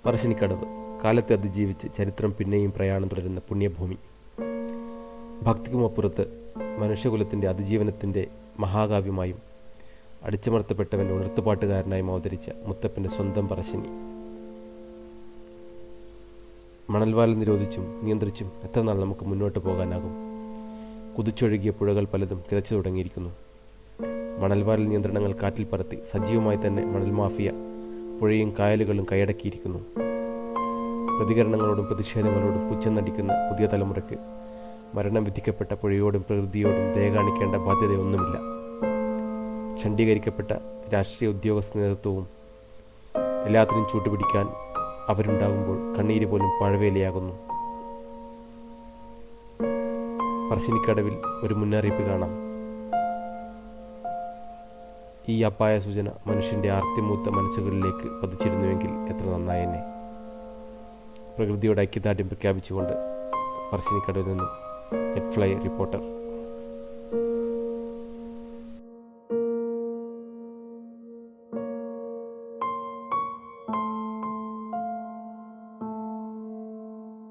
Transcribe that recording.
പറശ്ശിനിക്കടവ് കാലത്തെ അതിജീവിച്ച് ചരിത്രം പിന്നെയും പ്രയാണം തുടരുന്ന പുണ്യഭൂമി. ഭക്തിക്കുമപ്പുറത്ത് മനുഷ്യകുലത്തിൻ്റെ അതിജീവനത്തിൻ്റെ മഹാകാവ്യമായും അടിച്ചമർത്തപ്പെട്ടവൻ്റെ ഉണർത്തുപാട്ടുകാരനായും അവതരിച്ച മുത്തപ്പൻ്റെ സ്വന്തം പറശ്ശിനി. മണൽവാൽ നിരോധിച്ചും നിയന്ത്രിച്ചും എത്ര നാൾ നമുക്ക് മുന്നോട്ട് പോകാനാകും? കുതിച്ചൊഴുകിയ പുഴകൾ പലതും കിതച്ചു തുടങ്ങിയിരിക്കുന്നു. മണൽവാരൽ നിയന്ത്രണങ്ങൾ കാറ്റിൽ പറത്തി സജീവമായി തന്നെ മണൽ മാഫിയ പുഴയും കായലുകളും കൈയടക്കിയിരിക്കുന്നു. പ്രതികരണങ്ങളോടും പ്രതിഷേധങ്ങളോടും പുച്ഛം നടിക്കുന്ന പുതിയ തലമുറയ്ക്ക് മരണം വിധിക്കപ്പെട്ട പുഴയോടും പ്രകൃതിയോടും ദയ കാണിക്കേണ്ട ബാധ്യതയൊന്നുമില്ല. ഖണ്ഡീകരിക്കപ്പെട്ട രാഷ്ട്രീയ ഉദ്യോഗസ്ഥ നേതൃത്വവും എല്ലാത്തിനും ചൂട്ടുപിടിക്കാൻ അവരുണ്ടാകുമ്പോൾ കണ്ണീര് പോലും പഴവേലയാകുന്നു. പറശ്ശിനിക്കടവിൽ ഒരു മുന്നറിയിപ്പ് കാണാം. ഈ അപായ സൂചന മനുഷ്യൻ്റെ ആർത്തിമൂത്ത മനസ്സുകളിലേക്ക് പതിച്ചിരുന്നുവെങ്കിൽ എത്ര നന്നായെന്നെ. പ്രകൃതിയോട് ഐക്യദാർഢ്യം പ്രഖ്യാപിച്ചുകൊണ്ട് പറശ്ശിനിക്കടവിൽ നിന്നും നെറ്റ്ഫ്ലൈ റിപ്പോർട്ടർ.